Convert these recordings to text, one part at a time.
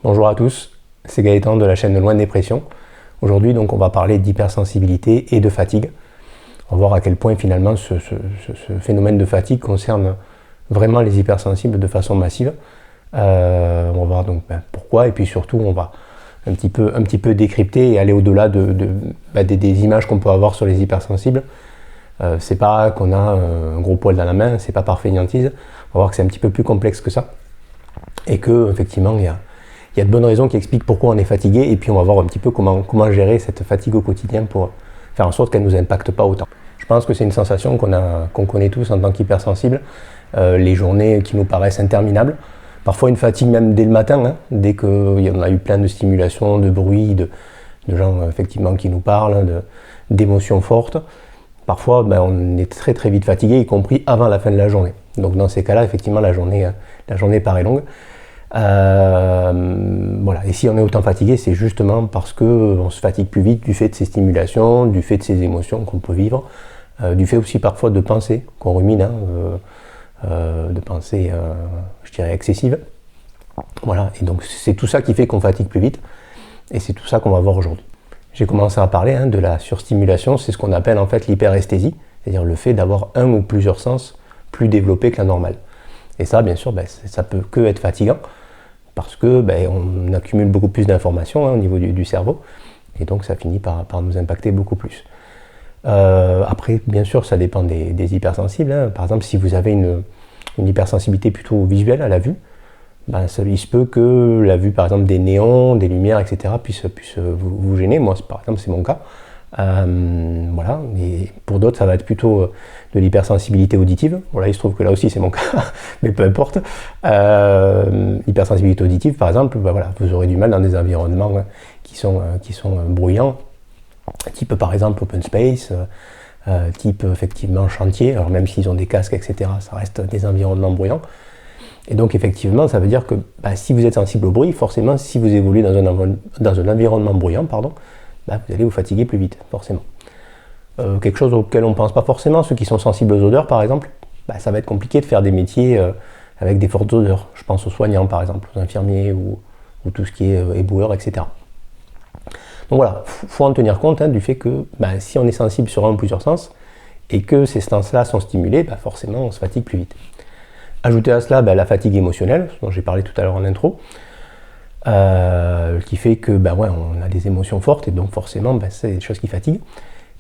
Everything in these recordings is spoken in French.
Bonjour à tous, c'est Gaëtan de la chaîne Loin de Dépression. Aujourd'hui donc on va parler d'hypersensibilité et de fatigue. On va voir à quel point finalement ce phénomène de fatigue concerne vraiment les hypersensibles de façon massive. On va voir donc pourquoi, et puis surtout on va un petit peu décrypter et aller au-delà des images qu'on peut avoir sur les hypersensibles. C'est pas qu'on a un gros poil dans la main, c'est pas par fainéantise. On va voir que c'est un petit peu plus complexe que ça et que effectivement il y a de bonnes raisons qui expliquent pourquoi on est fatigué, et puis on va voir un petit peu comment gérer cette fatigue au quotidien pour faire en sorte qu'elle ne nous impacte pas autant. Je pense que c'est une sensation qu'on connaît tous en tant qu'hypersensible, les journées qui nous paraissent interminables, parfois une fatigue même dès le matin, hein, dès qu'il y en a eu plein de stimulations, de bruit, de gens effectivement qui nous parlent, d'émotions fortes. Parfois on est très très vite fatigué, y compris avant la fin de la journée. Donc dans ces cas-là, effectivement la journée paraît longue. Voilà. Et si on est autant fatigué, c'est justement parce qu'on se fatigue plus vite du fait de ces stimulations, du fait de ces émotions qu'on peut vivre, du fait aussi parfois de pensées qu'on rumine, de pensées, je dirais, excessives. Voilà. Et donc c'est tout ça qui fait qu'on fatigue plus vite, et c'est tout ça qu'on va voir aujourd'hui. J'ai commencé à parler de la surstimulation, c'est ce qu'on appelle en fait l'hyperesthésie, c'est-à-dire le fait d'avoir un ou plusieurs sens plus développés que la normale. Et ça, bien sûr, ça peut que être fatigant, parce que on accumule beaucoup plus d'informations au niveau du cerveau, et donc ça finit par nous impacter beaucoup plus. Après, bien sûr, ça dépend des hypersensibles. Par exemple, si vous avez une hypersensibilité plutôt visuelle à la vue, il se peut que la vue, par exemple, des néons, des lumières, etc., puisse vous gêner. Moi, par exemple, c'est mon cas. Voilà. Et pour d'autres, ça va être plutôt de l'hypersensibilité auditive. Voilà, il se trouve que là aussi c'est mon cas, mais peu importe. Hypersensibilité auditive, par exemple, voilà, vous aurez du mal dans des environnements qui sont bruyants, type par exemple open space, type effectivement chantier. Alors même s'ils ont des casques, etc., ça reste des environnements bruyants. Et donc effectivement, ça veut dire que si vous êtes sensible au bruit, forcément, si vous évoluez dans un environnement bruyant, vous allez vous fatiguer plus vite, forcément. Quelque chose auquel on ne pense pas forcément, ceux qui sont sensibles aux odeurs par exemple, ça va être compliqué de faire des métiers avec des fortes odeurs. Je pense aux soignants par exemple, aux infirmiers ou tout ce qui est éboueur, etc. Donc voilà, il faut en tenir compte du fait que si on est sensible sur un ou plusieurs sens et que ces sens-là sont stimulés, forcément on se fatigue plus vite. Ajoutez à cela la fatigue émotionnelle, dont j'ai parlé tout à l'heure en intro, qui fait que on a des émotions fortes, et donc forcément c'est des choses qui fatiguent.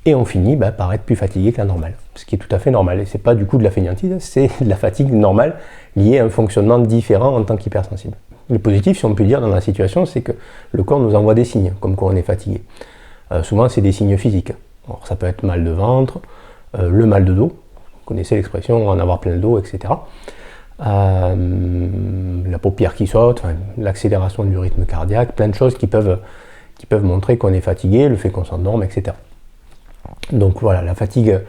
Et on finit par être plus fatigué que la normale, ce qui est tout à fait normal. Et c'est pas du coup de la fainéantise, c'est de la fatigue normale liée à un fonctionnement différent en tant qu'hypersensible. Le positif, si on peut dire, dans la situation, c'est que le corps nous envoie des signes, comme quoi on est fatigué. Souvent, c'est des signes physiques. Alors, ça peut être mal de ventre, le mal de dos, vous connaissez l'expression en avoir plein le dos, etc. La paupière qui saute, l'accélération du rythme cardiaque, plein de choses qui peuvent montrer qu'on est fatigué, le fait qu'on s'endorme, etc. Donc voilà, la fatigue,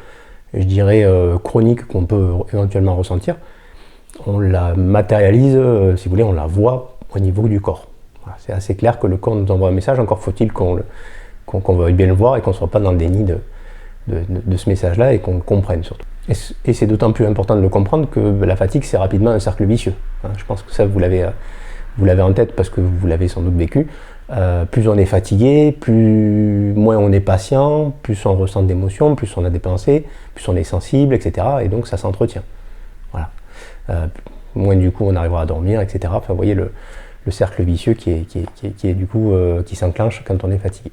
je dirais, chronique qu'on peut éventuellement ressentir, on la matérialise, si vous voulez, on la voit au niveau du corps. Voilà, c'est assez clair que le corps nous envoie un message, encore faut-il qu'on veuille bien le voir et qu'on ne soit pas dans le déni de ce message-là, et qu'on le comprenne surtout. Et c'est d'autant plus important de le comprendre que la fatigue, c'est rapidement un cercle vicieux. Je pense que ça, vous l'avez en tête parce que vous l'avez sans doute vécu. Plus on est fatigué, moins on est patient, plus on ressent d'émotions, plus on a des pensées, plus on est sensible, etc. Et donc ça s'entretient. Voilà. Moins du coup on arrivera à dormir, etc. Enfin, vous voyez le cercle vicieux qui s'enclenche quand on est fatigué.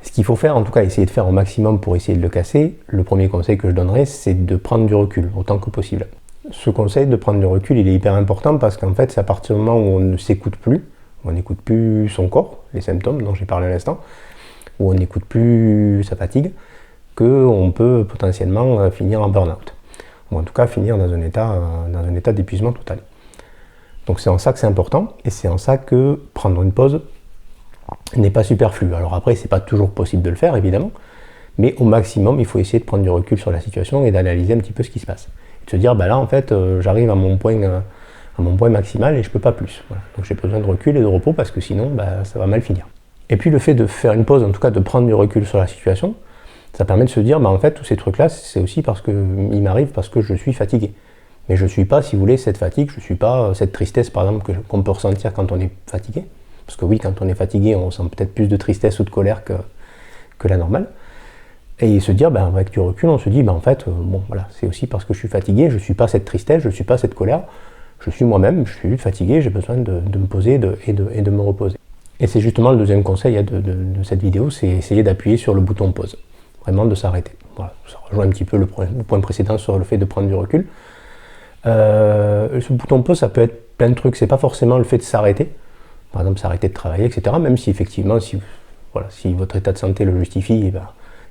Ce qu'il faut faire, en tout cas essayer de faire au maximum pour essayer de le casser, le premier conseil que je donnerais, c'est de prendre du recul autant que possible. Ce conseil de prendre du recul, il est hyper important parce qu'en fait c'est à partir du moment où on ne s'écoute plus, on n'écoute plus son corps, les symptômes dont j'ai parlé à l'instant, où on n'écoute plus sa fatigue, qu'on peut potentiellement finir en burn-out. Ou en tout cas finir dans un état d'épuisement total. Donc c'est en ça que c'est important, et c'est en ça que prendre une pause n'est pas superflu. Alors après, c'est pas toujours possible de le faire, évidemment, mais au maximum, il faut essayer de prendre du recul sur la situation et d'analyser un petit peu ce qui se passe. Et de se dire, là en fait, j'arrive à mon point maximal et je peux pas plus. Voilà. Donc j'ai besoin de recul et de repos parce que sinon ça va mal finir. Et puis le fait de faire une pause, en tout cas de prendre du recul sur la situation, ça permet de se dire en fait tous ces trucs là c'est aussi parce que il m'arrive parce que je suis fatigué. Mais je ne suis pas, si vous voulez, cette fatigue, je ne suis pas cette tristesse, par exemple, qu'on peut ressentir quand on est fatigué. Parce que oui, quand on est fatigué, on ressent peut-être plus de tristesse ou de colère que la normale. Et se dire, avec du recul, on se dit, en fait, voilà, c'est aussi parce que je suis fatigué, je ne suis pas cette tristesse, je ne suis pas cette colère, je suis moi-même, je suis juste fatigué, j'ai besoin de me poser et de me reposer. Et c'est justement le deuxième conseil de cette vidéo, c'est essayer d'appuyer sur le bouton pause, vraiment de s'arrêter. Voilà, ça rejoint un petit peu le point précédent sur le fait de prendre du recul. Ce bouton pause, ça peut être plein de trucs, c'est pas forcément le fait de s'arrêter, par exemple s'arrêter de travailler, etc. Même si effectivement, si votre état de santé le justifie,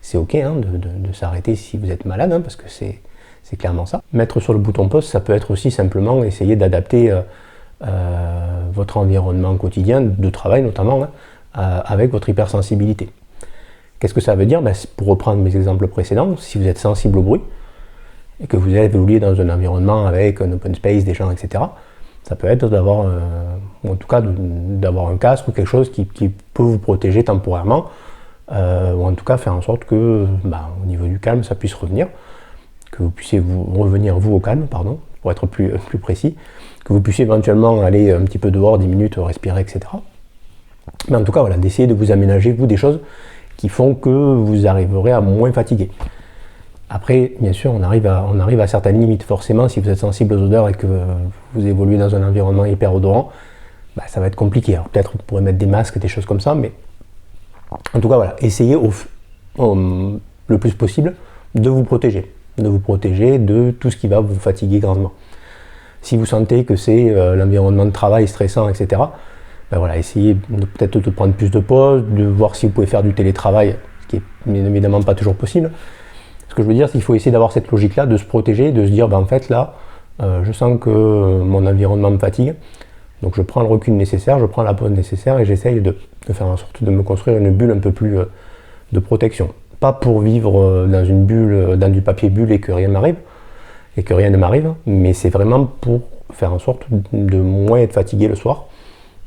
c'est ok de s'arrêter si vous êtes malade, parce que c'est clairement ça. Mettre sur le bouton pause, ça peut être aussi simplement essayer d'adapter votre environnement quotidien, de travail notamment, avec votre hypersensibilité. Qu'est-ce que ça veut dire? Pour reprendre mes exemples précédents, si vous êtes sensible au bruit, et que vous avez évolué dans un environnement avec un open space, des gens, etc., ça peut être d'avoir, ou en tout cas d'avoir un casque ou quelque chose qui peut vous protéger temporairement, ou en tout cas faire en sorte que, au niveau du calme, ça puisse revenir, que vous puissiez revenir au calme, pardon, pour être plus précis, que vous puissiez éventuellement aller un petit peu dehors, 10 minutes, respirer, etc. Mais en tout cas, voilà, d'essayer de vous aménager, vous, des choses qui font que vous arriverez à moins fatiguer. Après, bien sûr, on arrive à certaines limites. Forcément, si vous êtes sensible aux odeurs et que vous évoluez dans un environnement hyper odorant, ça va être compliqué. Alors peut-être vous pourrez mettre des masques, des choses comme ça, mais en tout cas, voilà, essayez le plus possible de vous protéger de tout ce qui va vous fatiguer grandement. Si vous sentez que c'est l'environnement de travail stressant, etc., voilà, essayez peut-être de prendre plus de pauses, de voir si vous pouvez faire du télétravail, ce qui est bien évidemment pas toujours possible. Ce que je veux dire, c'est qu'il faut essayer d'avoir cette logique-là, de se protéger, de se dire, en fait, là, je sens que mon environnement me fatigue, donc je prends le recul nécessaire, je prends la pause nécessaire et j'essaye de faire en sorte de me construire une bulle un peu plus de protection. Pas pour vivre dans une bulle, dans du papier bulle et que rien m'arrive, et que rien ne m'arrive, mais c'est vraiment pour faire en sorte de moins être fatigué le soir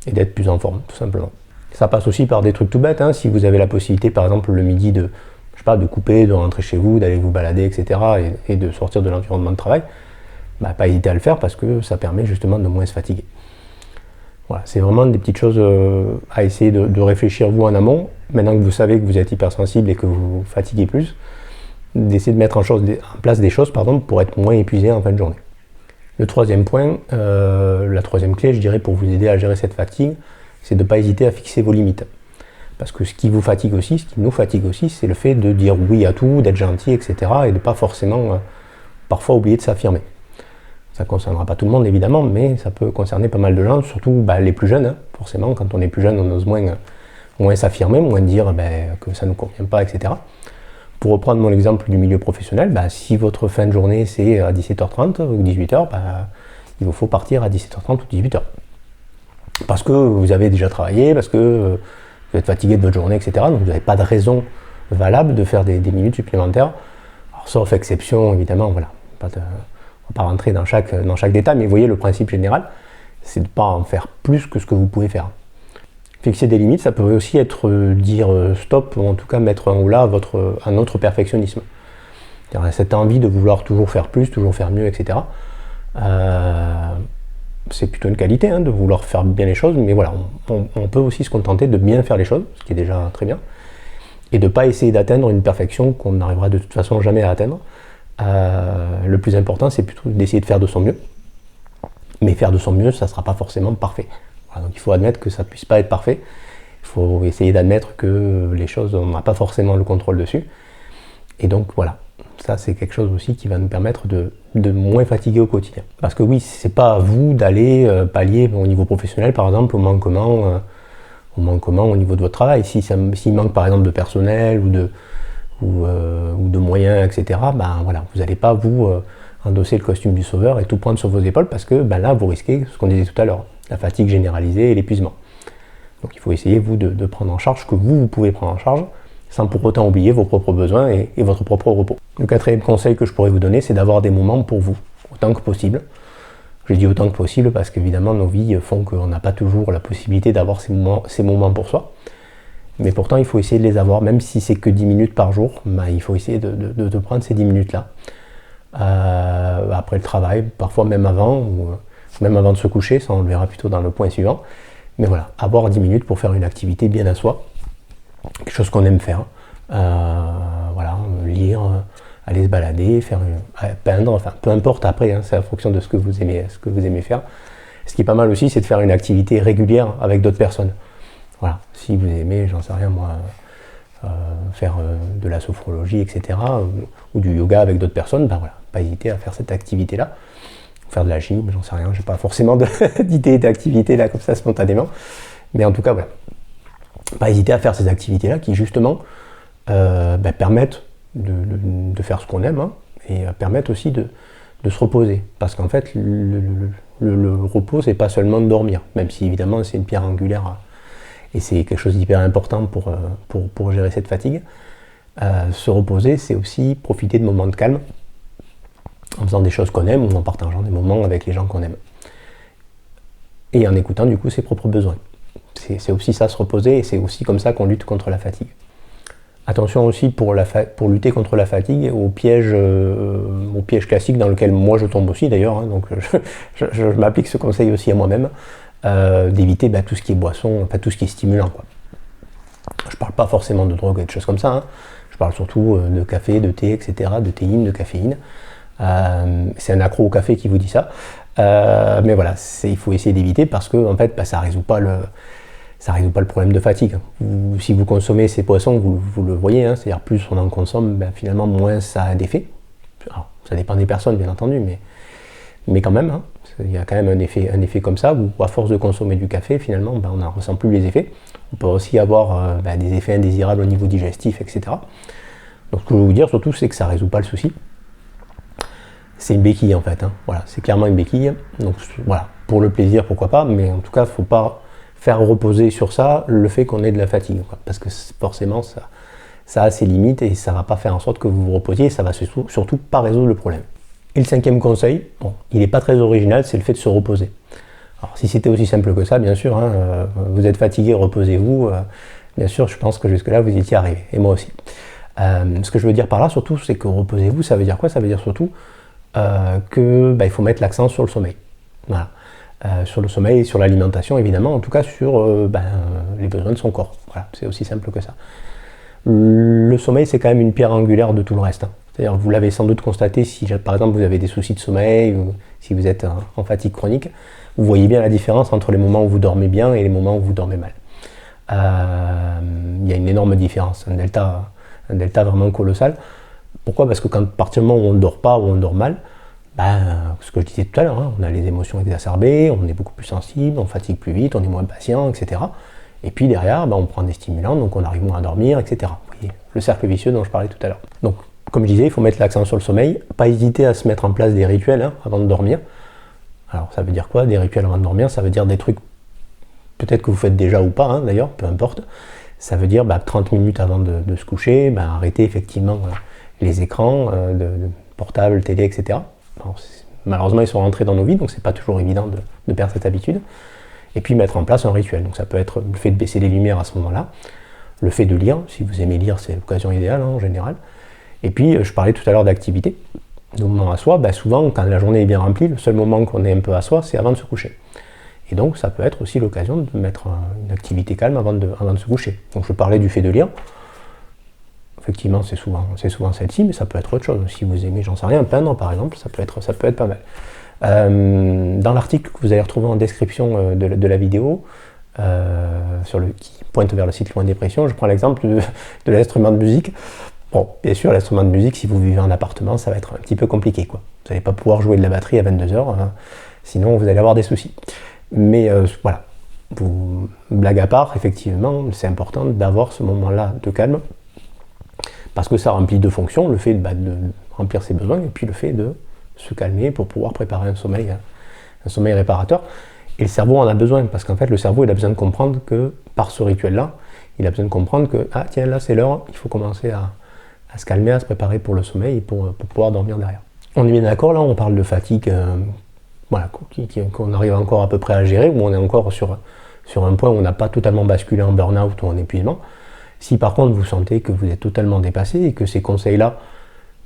et d'être plus en forme, tout simplement. Ça passe aussi par des trucs tout bêtes, si vous avez la possibilité, par exemple, le midi de couper, de rentrer chez vous, d'aller vous balader, etc., et de sortir de l'environnement de travail, pas hésiter à le faire parce que ça permet justement de moins se fatiguer. Voilà, c'est vraiment des petites choses à essayer de réfléchir vous en amont, maintenant que vous savez que vous êtes hypersensible et que vous vous fatiguez plus, d'essayer de mettre en place des choses pour être moins épuisé en fin de journée. Le troisième point, la troisième clé, je dirais, pour vous aider à gérer cette fatigue, c'est de ne pas hésiter à fixer vos limites. Parce que ce qui vous fatigue aussi, ce qui nous fatigue aussi, c'est le fait de dire oui à tout, d'être gentil, etc. et de ne pas forcément, parfois, oublier de s'affirmer. Ça ne concernera pas tout le monde, évidemment, mais ça peut concerner pas mal de gens, surtout les plus jeunes. Forcément, quand on est plus jeune, on ose moins s'affirmer, moins dire que ça ne nous convient pas, etc. Pour reprendre mon exemple du milieu professionnel, si votre fin de journée, c'est à 17h30 ou 18h, il vous faut partir à 17h30 ou 18h. Parce que vous avez déjà travaillé, parce que vous êtes fatigué de votre journée, etc. Donc vous n'avez pas de raison valable de faire des minutes supplémentaires. Alors, sauf exception, évidemment, voilà. On ne va pas rentrer dans chaque détail, mais vous voyez le principe général, c'est de ne pas en faire plus que ce que vous pouvez faire. Fixer des limites, ça peut aussi être dire stop, ou en tout cas mettre un holà à notre perfectionnisme. C'est-à-dire cette envie de vouloir toujours faire plus, toujours faire mieux, etc. C'est plutôt une qualité de vouloir faire bien les choses, mais voilà, on peut aussi se contenter de bien faire les choses, ce qui est déjà très bien, et de ne pas essayer d'atteindre une perfection qu'on n'arrivera de toute façon jamais à atteindre. Le plus important, c'est plutôt d'essayer de faire de son mieux, mais faire de son mieux, ça ne sera pas forcément parfait. Voilà, donc il faut admettre que ça ne puisse pas être parfait, il faut essayer d'admettre que les choses, on n'a pas forcément le contrôle dessus, et donc voilà. Ça, c'est quelque chose aussi qui va nous permettre de moins fatiguer au quotidien. Parce que oui, c'est pas à vous d'aller pallier au niveau professionnel, par exemple, au manquement au niveau de votre travail. S'il manque par exemple de personnel ou de moyens, etc., voilà, vous n'allez pas vous endosser le costume du sauveur et tout prendre sur vos épaules parce que là, vous risquez ce qu'on disait tout à l'heure, la fatigue généralisée et l'épuisement. Donc il faut essayer, vous, de prendre en charge ce que vous pouvez prendre en charge, sans pour autant oublier vos propres besoins et votre propre repos. Le quatrième conseil que je pourrais vous donner, c'est d'avoir des moments pour vous, autant que possible. Je dis autant que possible parce qu'évidemment, nos vies font qu'on n'a pas toujours la possibilité d'avoir ces moments pour soi. Mais pourtant, il faut essayer de les avoir, même si c'est que 10 minutes par jour, il faut essayer de prendre ces 10 minutes-là. après le travail, parfois même avant, ou même avant de se coucher, ça on le verra plutôt dans le point suivant. Mais voilà, avoir 10 minutes pour faire une activité bien à soi, quelque chose qu'on aime faire. Voilà, lire, aller se balader, peindre, enfin peu importe après, hein, c'est en fonction de ce que vous aimez faire. Ce qui est pas mal aussi, c'est de faire une activité régulière avec d'autres personnes. Voilà, si vous aimez, j'en sais rien moi, faire de la sophrologie, etc., ou du yoga avec d'autres personnes, ben voilà, pas hésiter à faire cette activité-là. Faire de la gym, j'en sais rien, j'ai pas forcément d'idées d'activités là comme ça spontanément, mais en tout cas voilà, pas hésiter à faire ces activités-là qui justement permettent de faire ce qu'on aime, hein, et permettent aussi de se reposer, parce qu'en fait le repos c'est pas seulement de dormir, même si évidemment c'est une pierre angulaire et c'est quelque chose d'hyper important pour gérer cette fatigue. Se reposer, c'est aussi profiter de moments de calme en faisant des choses qu'on aime ou en partageant des moments avec les gens qu'on aime. Et en écoutant du coup ses propres besoins. C'est aussi ça, se reposer, et c'est aussi comme ça qu'on lutte contre la fatigue. Attention aussi pour lutter contre la fatigue au piège classique dans lequel moi je tombe aussi d'ailleurs, hein, donc je m'applique ce conseil aussi à moi-même, d'éviter tout ce qui est boisson, enfin tout ce qui est stimulant, quoi. Je parle pas forcément de drogue et de choses comme ça, hein. Je parle surtout de café, de thé, etc., de théine, de caféine. C'est un accro au café qui vous dit ça, mais voilà, il faut essayer d'éviter parce que en fait, ça résout pas le problème de fatigue. Si vous consommez ces boissons, vous le voyez, hein, c'est-à-dire plus on en consomme, finalement moins ça a d'effet. Alors, ça dépend des personnes bien entendu, mais quand même, hein, il y a quand même un effet comme ça, où à force de consommer du café, finalement, on n'en ressent plus les effets. On peut aussi avoir des effets indésirables au niveau digestif, etc. Donc ce que je veux vous dire surtout, c'est que ça ne résout pas le souci. C'est une béquille en fait, hein. Voilà, c'est clairement une béquille. Donc voilà, pour le plaisir, pourquoi pas, mais en tout cas, il ne faut pas faire reposer sur ça le fait qu'on ait de la fatigue, quoi, parce que forcément, ça a ses limites et ça ne va pas faire en sorte que vous vous reposiez, et ça ne va surtout pas résoudre le problème. Et le 5e conseil, bon, il n'est pas très original, c'est le fait de se reposer. Alors si c'était aussi simple que ça, bien sûr, hein, vous êtes fatigué, reposez-vous, bien sûr, je pense que jusque-là, vous y étiez arrivé, et moi aussi. Ce que je veux dire par là, surtout, c'est que reposez-vous, ça veut dire quoi? Ça veut dire surtout qu'il faut mettre l'accent sur le sommeil. Voilà. Sur le sommeil et sur l'alimentation, évidemment, en tout cas sur les besoins de son corps. Voilà, c'est aussi simple que ça. Le sommeil, c'est quand même une pierre angulaire de tout le reste, hein. C'est-à-dire, vous l'avez sans doute constaté, si par exemple vous avez des soucis de sommeil, ou si vous êtes en fatigue chronique, vous voyez bien la différence entre les moments où vous dormez bien et les moments où vous dormez mal. Il y a une énorme différence, un delta vraiment colossal. Pourquoi? Parce que à partir du moment où on ne dort pas ou on dort mal, ce que je disais tout à l'heure, hein, on a les émotions exacerbées, on est beaucoup plus sensible, on fatigue plus vite, on est moins patient, etc. Et puis derrière, on prend des stimulants, donc on arrive moins à dormir, etc. Vous voyez, le cercle vicieux dont je parlais tout à l'heure. Donc, comme je disais, il faut mettre l'accent sur le sommeil, pas hésiter à se mettre en place des rituels, hein, avant de dormir. Alors ça veut dire quoi, des rituels avant de dormir? Ça veut dire des trucs, peut-être que vous faites déjà ou pas, hein, d'ailleurs, peu importe. Ça veut dire 30 minutes avant de se coucher, arrêter effectivement les écrans, de portables, télé, etc. Alors, malheureusement, ils sont rentrés dans nos vies, donc c'est pas toujours évident de perdre cette habitude. Et puis mettre en place un rituel. Donc ça peut être le fait de baisser les lumières à ce moment-là, le fait de lire, si vous aimez lire, c'est l'occasion idéale, hein, en général. Et puis, je parlais tout à l'heure d'activité, de moment à soi. Souvent, quand la journée est bien remplie, le seul moment qu'on est un peu à soi, c'est avant de se coucher. Et donc, ça peut être aussi l'occasion de mettre une activité calme avant de se coucher. Donc, je parlais du fait de lire. Effectivement, c'est souvent celle-ci, mais ça peut être autre chose. Si vous aimez, j'en sais rien, peindre par exemple, ça peut être pas mal. Dans l'article que vous allez retrouver en description de la vidéo, qui pointe vers le site Loin Dépression, je prends l'exemple de l'instrument de musique. Bon, bien sûr, l'instrument de musique, si vous vivez en appartement, ça va être un petit peu compliqué, quoi. Vous n'allez pas pouvoir jouer de la batterie à 22h, hein, sinon vous allez avoir des soucis. Mais voilà, blague à part, effectivement, c'est important d'avoir ce moment-là de calme, parce que ça remplit deux fonctions, le fait de remplir ses besoins, et puis le fait de se calmer pour pouvoir préparer un sommeil réparateur. Et le cerveau en a besoin, parce qu'en fait, le cerveau, il a besoin de comprendre que, par ce rituel-là, il a besoin de comprendre que, ah tiens, là c'est l'heure, il faut commencer à se calmer, à se préparer pour le sommeil et pour pouvoir dormir derrière. On est bien d'accord, là on parle de fatigue qu'on arrive encore à peu près à gérer, où on est encore sur un point où on n'a pas totalement basculé en burn-out ou en épuisement. Si par contre vous sentez que vous êtes totalement dépassé et que ces conseils-là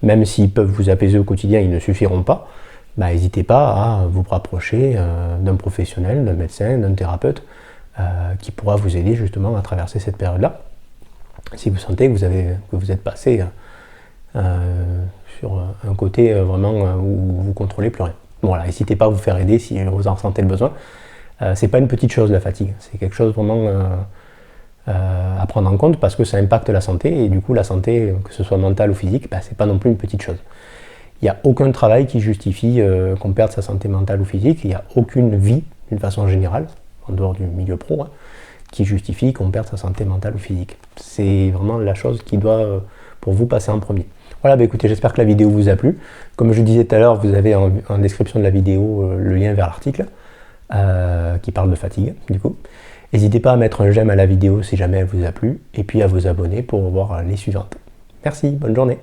même s'ils peuvent vous apaiser au quotidien, ils ne suffiront pas. N'hésitez pas à vous rapprocher d'un professionnel, d'un médecin, d'un thérapeute qui pourra vous aider justement à traverser cette période-là. Si vous sentez que vous êtes passé sur un côté vraiment où vous ne contrôlez plus rien. Voilà, n'hésitez pas à vous faire aider si vous en ressentez le besoin. C'est pas une petite chose la fatigue, c'est quelque chose vraiment à prendre en compte parce que ça impacte la santé et du coup la santé, que ce soit mentale ou physique, c'est pas non plus une petite chose. Il n'y a aucun travail qui justifie qu'on perde sa santé mentale ou physique, il n'y a aucune vie d'une façon générale, en dehors du milieu pro, qui justifie qu'on perde sa santé mentale ou physique. C'est vraiment la chose qui doit pour vous passer en premier. Voilà, écoutez, j'espère que la vidéo vous a plu. Comme je disais tout à l'heure, vous avez en description de la vidéo le lien vers l'article qui parle de fatigue, du coup. N'hésitez pas à mettre un j'aime à la vidéo si jamais elle vous a plu, et puis à vous abonner pour voir les suivantes. Merci, bonne journée.